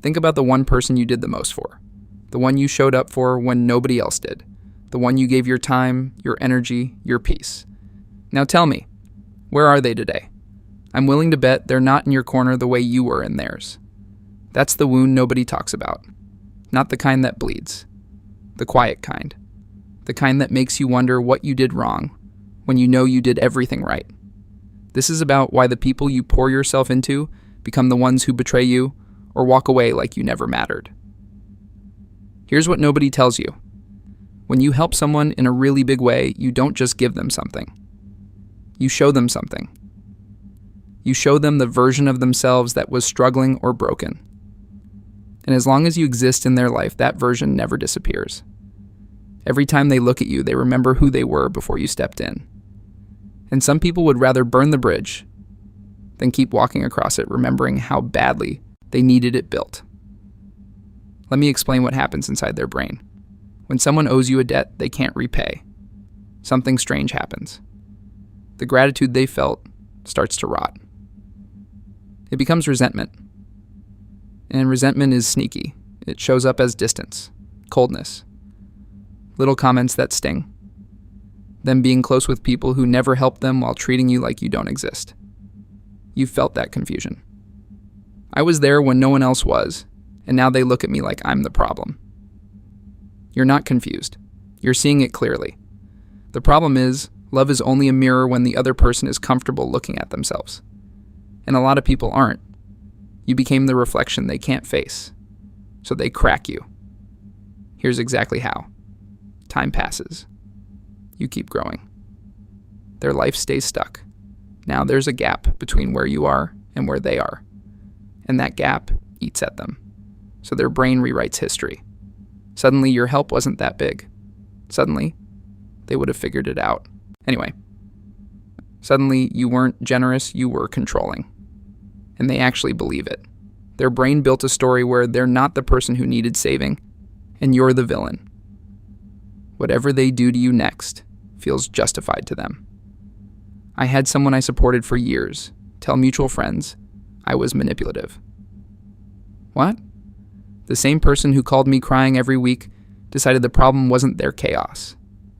Think about the one person you did the most for, the one you showed up for when nobody else did, the one you gave your time, your energy, your peace. Now tell me, where are they today? I'm willing to bet they're not in your corner the way you were in theirs. That's the wound nobody talks about. Not the kind that bleeds. The quiet kind. The kind that makes you wonder what you did wrong when you know you did everything right. This is about why the people you pour yourself into become the ones who betray you or walk away like you never mattered. Here's what nobody tells you. When you help someone in a really big way, you don't just give them something. You show them something. You show them the version of themselves that was struggling or broken. And as long as you exist in their life, that version never disappears. Every time they look at you, they remember who they were before you stepped in. And some people would rather burn the bridge than keep walking across it, remembering how badly they needed it built. Let me explain what happens inside their brain. When someone owes you a debt they can't repay, something strange happens. The gratitude they felt starts to rot. It becomes resentment. And resentment is sneaky. It shows up as distance, coldness, little comments that sting, them being close with people who never help them while treating you like you don't exist. You've felt that confusion. I was there when no one else was, and now they look at me like I'm the problem. You're not confused. You're seeing it clearly. The problem is, love is only a mirror when the other person is comfortable looking at themselves. And a lot of people aren't. You became the reflection they can't face, so they crack you. Here's exactly how. Time passes. You keep growing. Their life stays stuck. Now there's a gap between where you are and where they are. And that gap eats at them. So their brain rewrites history. Suddenly your help wasn't that big. Suddenly, they would have figured it out. Anyway, suddenly you weren't generous, you were controlling. And they actually believe it. Their brain built a story where they're not the person who needed saving, and you're the villain. Whatever they do to you next feels justified to them. I had someone I supported for years tell mutual friends I was manipulative. What? The same person who called me crying every week decided the problem wasn't their chaos.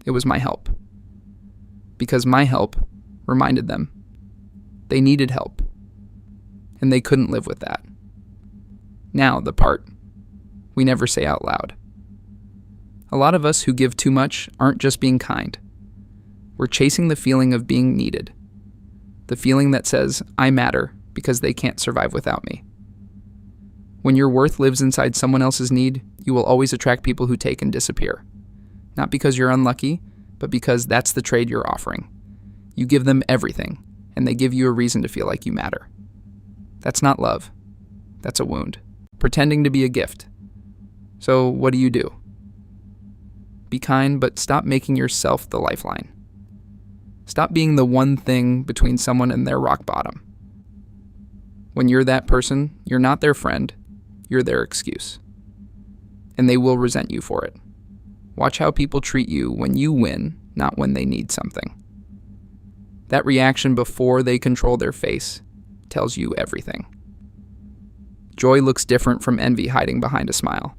It was my help. Because my help reminded them they needed help, and they couldn't live with that. Now, the part we never say out loud. A lot of us who give too much aren't just being kind. We're chasing the feeling of being needed. The feeling that says, I matter because they can't survive without me. When your worth lives inside someone else's need, you will always attract people who take and disappear. Not because you're unlucky, but because that's the trade you're offering. You give them everything, and they give you a reason to feel like you matter. That's not love. That's a wound. Pretending to be a gift. So what do? Be kind, but stop making yourself the lifeline. Stop being the one thing between someone and their rock bottom. When you're that person, you're not their friend, you're their excuse. And they will resent you for it. Watch how people treat you when you win, not when they need something. That reaction before they control their face tells you everything. Joy looks different from envy hiding behind a smile.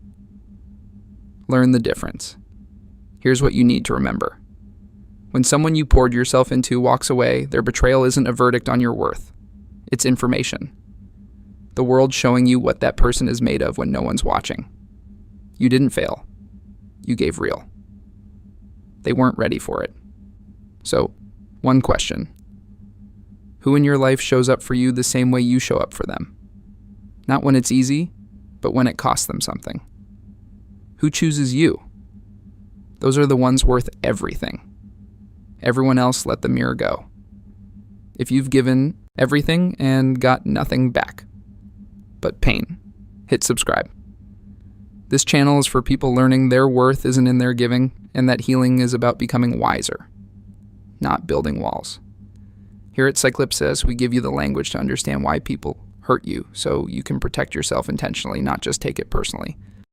Learn the difference. Here's what you need to remember. When someone you poured yourself into walks away, their betrayal isn't a verdict on your worth. It's information. The world showing you what that person is made of when no one's watching. You didn't fail. You gave real. They weren't ready for it. So, one question. Who in your life shows up for you the same way you show up for them? Not when it's easy, but when it costs them something. Who chooses you? Those are the ones worth everything. Everyone else let the mirror go. If you've given everything and got nothing back but pain, hit subscribe. This channel is for people learning their worth isn't in their giving, and that healing is about becoming wiser, not building walls. Here at Cyclipsis, we give you the language to understand why people hurt you, so you can protect yourself intentionally, not just take it personally.